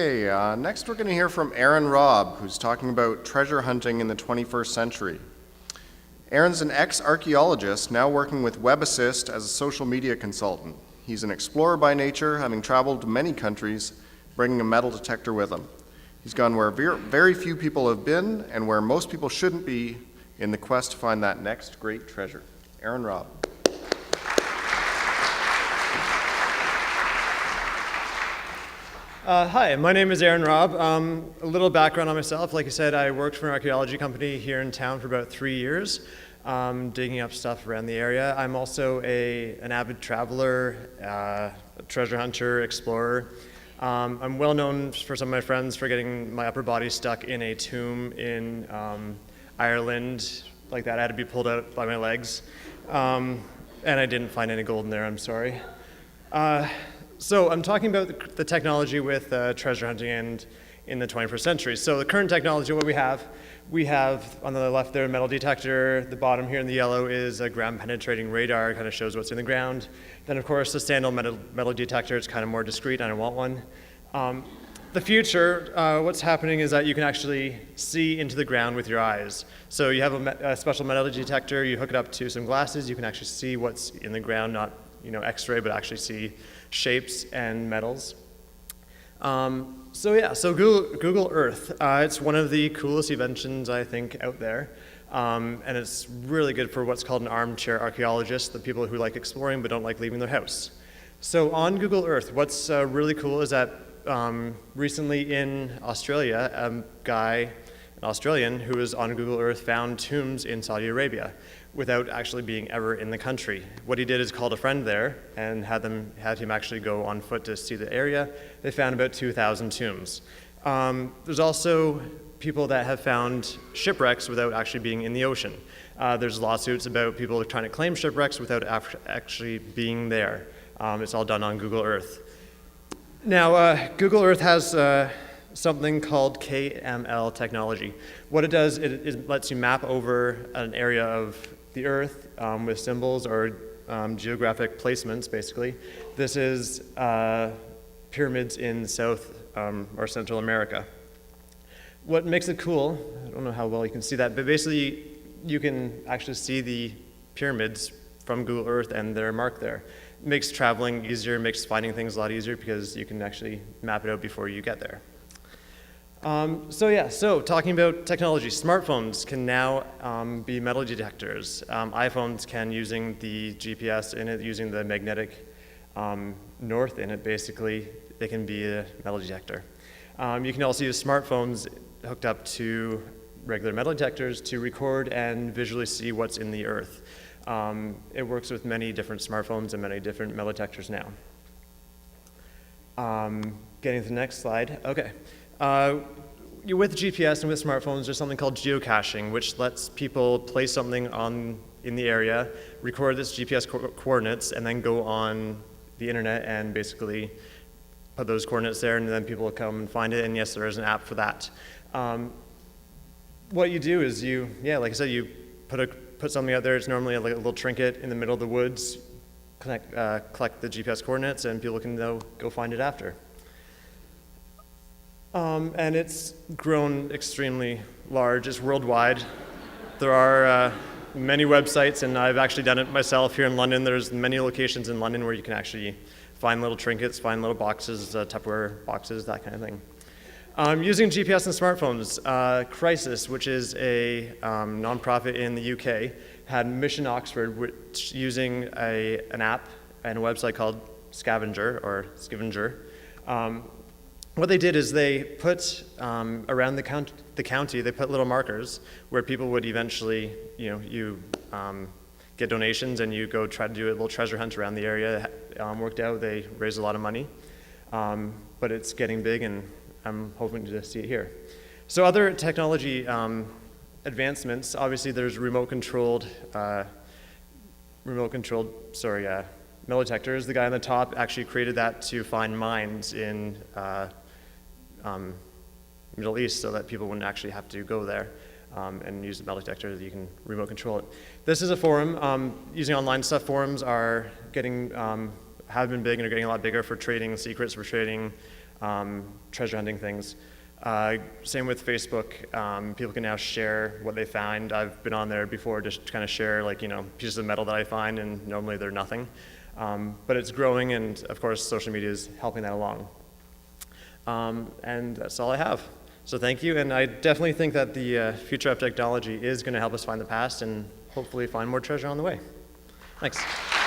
Next we're going to hear from Robb, who's talking about treasure hunting in the 21st century. Aaron's an ex-archaeologist, now working with WebAssist as a social media consultant. He's an explorer by nature, having traveled to many countries, bringing a metal detector with him. He's gone where very few people have been and where most people shouldn't be in the quest to find that next great treasure. Robb. Hi, my name is Robb. A little background on myself. Like I said, I worked for an archaeology company here in town for about 3 years, digging up stuff around the area. I'm also an avid traveler, a treasure hunter, explorer. I'm well known for some of my friends for getting my upper body stuck in a tomb in Ireland. Like that, I had to be pulled out by my legs. And I didn't find any gold in there, I'm sorry. So I'm talking about the technology with treasure hunting and in the 21st century. So the current technology, what we have on the left there a metal detector. The bottom here in the yellow is a ground penetrating radar, kind of shows what's in the ground. Then of course the standalone metal detector, it's kind of more discreet, I don't want one. The future, what's happening is that you can actually see into the ground with your eyes. So you have a special metal detector, you hook it up to some glasses, you can actually see what's in the ground, not X-ray, but actually see shapes and metals. So Google Earth, it's one of the coolest inventions I think out there, and it's really good for what's called an armchair archaeologist, the people who like exploring but don't like leaving their house. So on Google Earth, what's really cool is that recently in Australia, an Australian who was on Google Earth found tombs in Saudi Arabia without actually being ever in the country. What he did is called a friend there and had him actually go on foot to see the area. They found about 2,000 tombs. There's also people that have found shipwrecks without actually being in the ocean. There's lawsuits about people trying to claim shipwrecks without actually being there. It's all done on Google Earth. Now, Google Earth has something called KML technology. What it does, it lets you map over an area of the Earth with symbols or geographic placements, basically. This is pyramids in South or Central America. What makes it cool, I don't know how well you can see that, but basically you can actually see the pyramids from Google Earth and they're marked there. It makes traveling easier, makes finding things a lot easier because you can actually map it out before you get there. So talking about technology, smartphones can now be metal detectors. iPhones can, using the GPS in it, using the magnetic north in it, basically, they can be a metal detector. You can also use smartphones hooked up to regular metal detectors to record and visually see what's in the earth. It works with many different smartphones and many different metal detectors now. Getting to the next slide, okay. With GPS and with smartphones, there's something called geocaching, which lets people place something in the area, record its GPS coordinates, and then go on the internet and basically put those coordinates there, and then people will come and find it, and yes, there is an app for that. What you do is like I said, you put something out there. It's normally like a little trinket in the middle of the woods, collect the GPS coordinates, and people can go find it after. And it's grown extremely large. It's worldwide. There are many websites, and I've actually done it myself here in London. There's many locations in London where you can actually find little trinkets, find little boxes, Tupperware boxes, that kind of thing. Using GPS and smartphones, Crisis, which is a nonprofit in the UK, had Mission Oxford, which using an app and a website called Scavenger. What they did is they put around the county, they put little markers where people would eventually, you get donations and you go try to do a little treasure hunt around the area. Worked out, they raised a lot of money, but it's getting big and I'm hoping to see it here. So other technology advancements, obviously there's remote controlled metal detectors. The guy on the top actually created that to find mines in Middle East so that people wouldn't actually have to go there and use a metal detector that you can remote control it. This is a forum. Using online stuff, forums are getting, have been big and are getting a lot bigger for trading secrets, for trading treasure hunting things. Same with Facebook. People can now share what they find. I've been on there before just to kind of share pieces of metal that I find, and normally they're nothing. But it's growing, and of course social media is helping that along. And that's all I have. So thank you, and I definitely think that the future of technology is going to help us find the past and hopefully find more treasure on the way. Thanks.